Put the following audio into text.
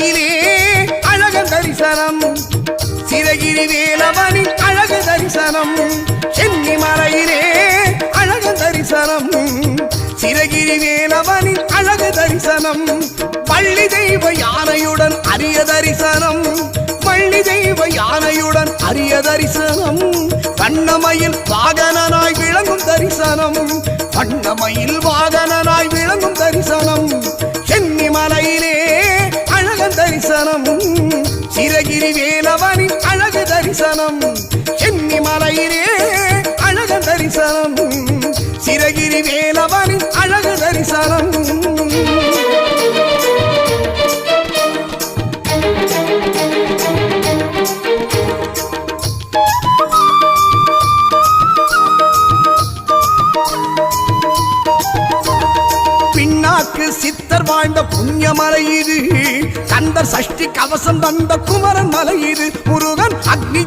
மலையிலே அழக தரிசனம் சிரகிரி வேலவனின் அழக தரிசனம் சென்னி மலையிலே அழக தரிசனம் சிரகிரி வேலவனின் அழக தரிசனம் பள்ளி தெய்வ யானையுடன் அரிய தரிசனம் பள்ளி தெய்வ யானையுடன் அரிய தரிசனம் வண்ணமயில் வாகனனாய் விளங்கும் தரிசனம் வண்ணமயில் வாகனனாய் விளங்கும் தரிசனம் சென்னி மலையிலே அழக தரிசனம் சிரகிரி வேலவனின் அழக தரிசனம் சென்னி மலையிலே அழக தரிசனம் சிரகிரி வேலவனின் அழக தரிசனம் பின்னாக்கு சித்தர் வாழ்ந்த புண்ணிய மலை இது கந்தர் சஷ்டி கவசம் தந்த குமரன் மலை இது முருகன் அக்னி